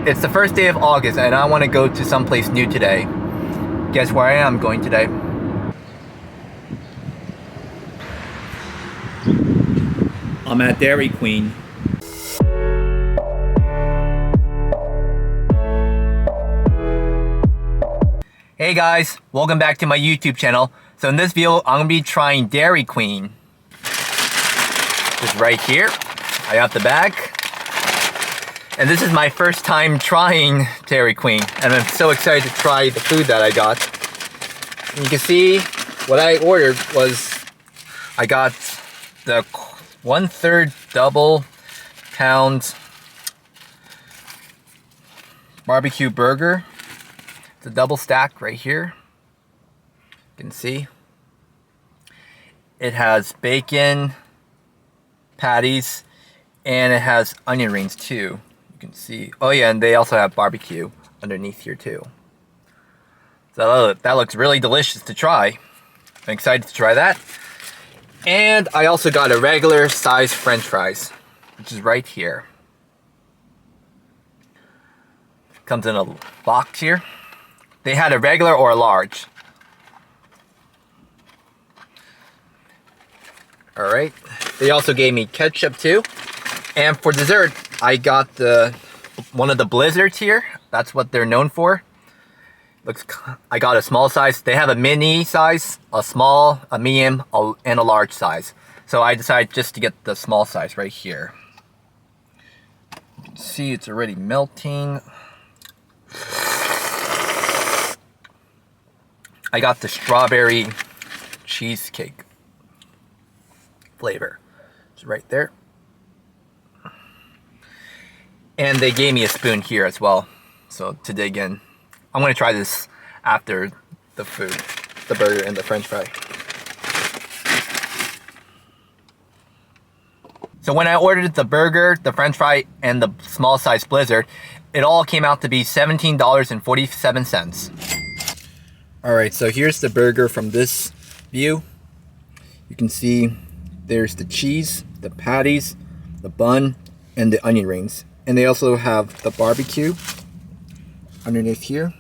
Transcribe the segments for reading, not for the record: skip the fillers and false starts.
It's the first day of August and I want to go to someplace new today. Guess where I am going today? I'm at Dairy Queen. Hey guys, welcome back to my YouTube channel. So in this video, I'm going to be trying Dairy Queen. Just right here. I got the bag. And this is my first time trying Dairy Queen. And I'm so excited to try the food that I got. And you can see what I ordered was, I got the 1/3 double pound barbecue burger. It's a double stack right here. You can see. It has bacon, patties, and it has onion rings too. You can see. Oh yeah, and they also have barbecue underneath here too. So that looks really delicious to try. I'm excited to try that. And I also got a regular size French fries, which is right here. Comes in a box here. They had a regular or a large. Alright. They also gave me ketchup too. And for dessert, I got one of the blizzards here. That's what they're known for. I got a small size. They have a mini size, a small, a medium, and a large size. So I decided just to get the small size right here. You can see it's already melting. I got the strawberry cheesecake flavor. It's right there. And they gave me a spoon here as well, so to dig in. I'm going to try this after the food, the burger and the French fry. So when I ordered the burger, the French fry, and the small size blizzard, it all came out to be $17.47. Alright, so here's the burger from this view. You can see there's the cheese, the patties, the bun, and the onion rings. And they also have the barbecue underneath here.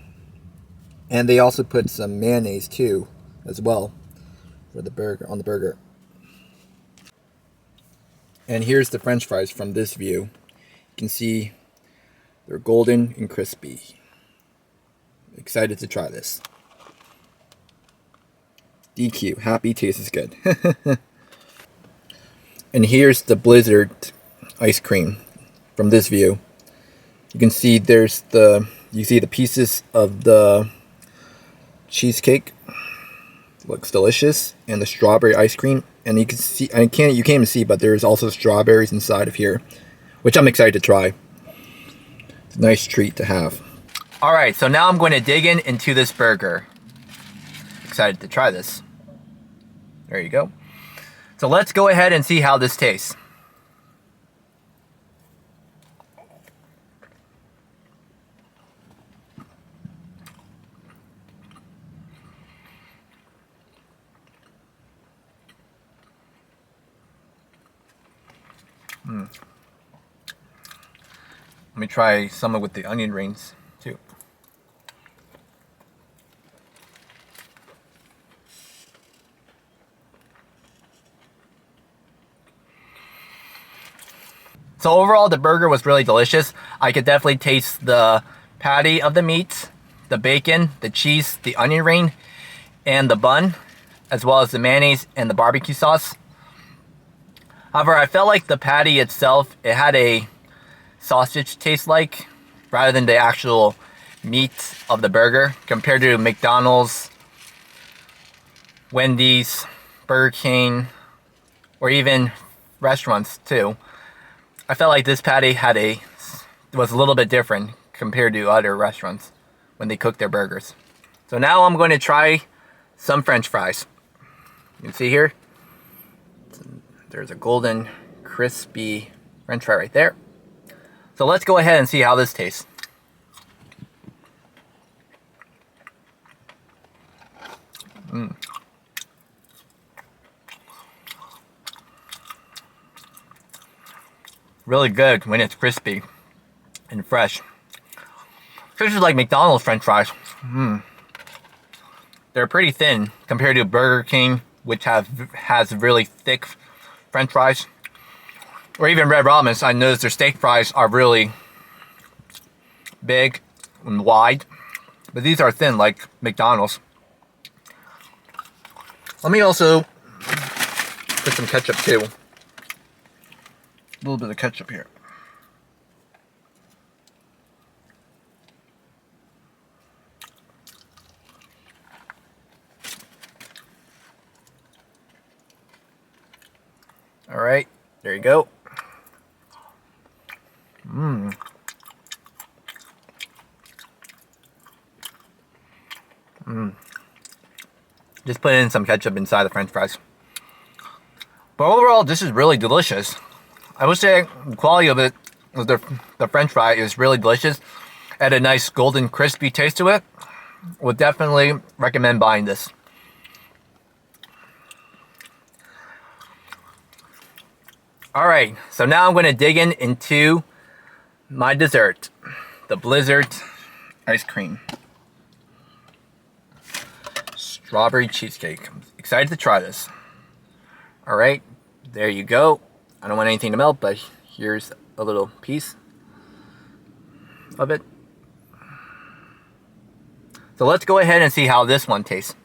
And they also put some mayonnaise too, as well, for the burger, on the burger. And here's the French fries from this view. You can see they're golden and crispy. Excited to try this. DQ, happy tastes good. And here's the blizzard ice cream from this view. You can see you see the pieces of the cheesecake. Looks delicious, and the strawberry ice cream. And you can see, you can't even see, but there's also strawberries inside of here, which I'm excited to try. It's a nice treat to have. All right, so now I'm going to dig into this burger. Excited to try this. There you go. So let's go ahead and see how this tastes. Let me try some with the onion rings too. So overall, the burger was really delicious. I could definitely taste the patty of the meat, the bacon, the cheese, the onion ring, and the bun, as well as the mayonnaise and the barbecue sauce. However, I felt like the patty itself, it had a sausage taste like, rather than the actual meat of the burger, compared to McDonald's, Wendy's, Burger King, or even restaurants too. I felt like this patty was a little bit different compared to other restaurants when they cook their burgers. So now I'm going to try some French fries. You can see here, there's a golden, crispy French fry right there. So let's go ahead and see how this tastes. Really good when it's crispy and fresh. This is like McDonald's French fries. They're pretty thin compared to Burger King, which has really thick French fries. Or even Red Robin's, I noticed their steak fries are really big and wide. But these are thin like McDonald's. Let me also put some ketchup too. A little bit of ketchup here. All right, there you go. Just put in some ketchup inside the French fries. But overall, this is really delicious. I would say the quality of it, the French fry is really delicious. Had a nice golden crispy taste to it. Would definitely recommend buying this. Alright, so now I'm going to dig into my dessert. The Blizzard ice cream. Strawberry cheesecake. I'm excited to try this. Alright, there you go. I don't want anything to melt, but here's a little piece of it. So let's go ahead and see how this one tastes.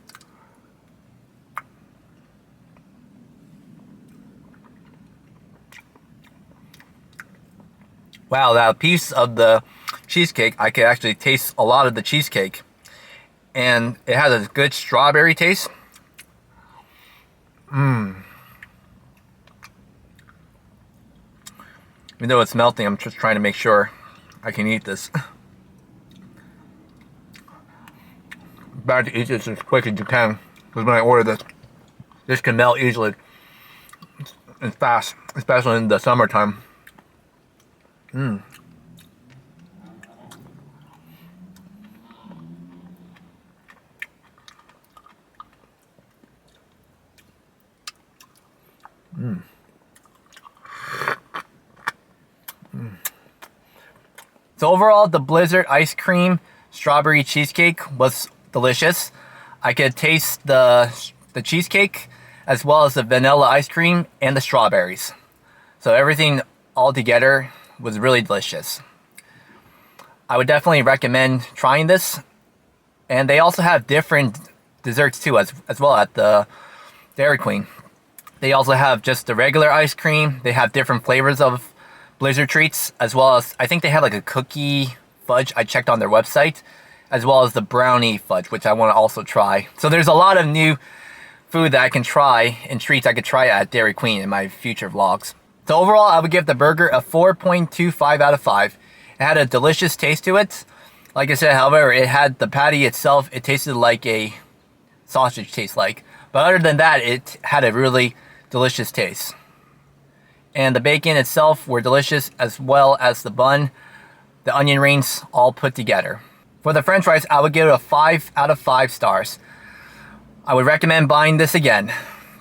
Wow, that piece of the cheesecake, I could actually taste a lot of the cheesecake. And it has a good strawberry taste. Even though it's melting, I'm just trying to make sure I can eat this. About to eat this as quick as you can, because when I order this can melt easily and fast, especially in the summertime. So overall, the Blizzard ice cream strawberry cheesecake was delicious. I could taste the cheesecake as well as the vanilla ice cream and the strawberries. So everything all together was really delicious. I would definitely recommend trying this. And they also have different desserts too as well at the Dairy Queen. They also have just the regular ice cream. They have different flavors of Blizzard treats, as well as I think they have like a cookie fudge. I checked on their website, as well as the brownie fudge, which I want to also try. So there's a lot of new food that I can try and treats I could try at Dairy Queen in my future vlogs. So overall, I would give the burger a 4.25 out of 5. It had a delicious taste to it. Like I said, however, it had the patty itself. It tasted like a sausage tastes like. But other than that, it had a really delicious taste. And the bacon itself were delicious, as well as the bun, the onion rings, all put together. For the French fries, I would give it a 5 out of 5 stars. I would recommend buying this again.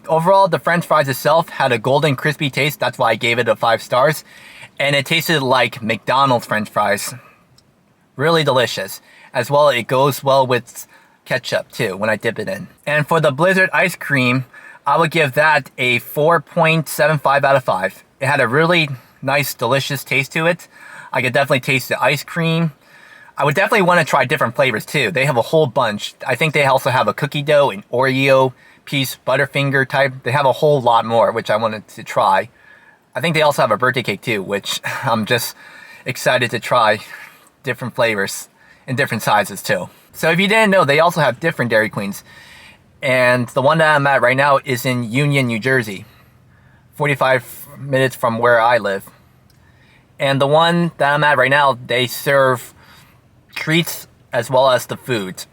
Overall, the French fries itself had a golden crispy taste. That's why I gave it a 5 stars. And it tasted like McDonald's French fries. Really delicious. As well, it goes well with ketchup too when I dip it in. And for the Blizzard ice cream, I would give that a 4.75 out of 5. It had a really nice, delicious taste to it. I could definitely taste the ice cream. I would definitely want to try different flavors too. They have a whole bunch. I think they also have a cookie dough, an Oreo piece, Butterfinger type. They have a whole lot more, which I wanted to try. I think they also have a birthday cake too, which I'm just excited to try different flavors in different sizes too. So if you didn't know, they also have different Dairy Queens. And the one that I'm at right now is in Union, New Jersey. 45 minutes from where I live. And the one that I'm at right now, they serve treats as well as the food.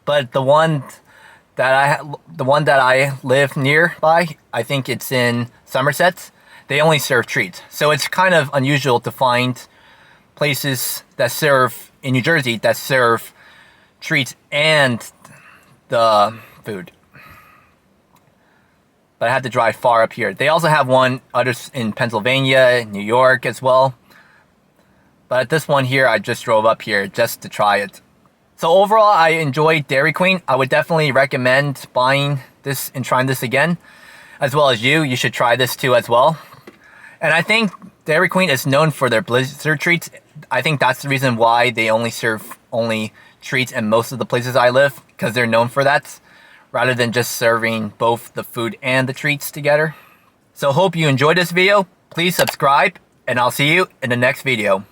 But the one that I live nearby, I think it's in Somerset, they only serve treats. So it's kind of unusual to find places that serve in New Jersey that serve treats and the food. But I had to drive far up here. They also have others in Pennsylvania, New York as well. But this one here, I just drove up here just to try it. So overall, I enjoyed Dairy Queen. I would definitely recommend buying this and trying this again. As well as you should try this too as well. And I think Dairy Queen is known for their blizzard treats. I think that's the reason why they only serve treats in most of the places I live, because they're known for that, rather than just serving both the food and the treats together. So hope you enjoyed this video. Please subscribe, and I'll see you in the next video.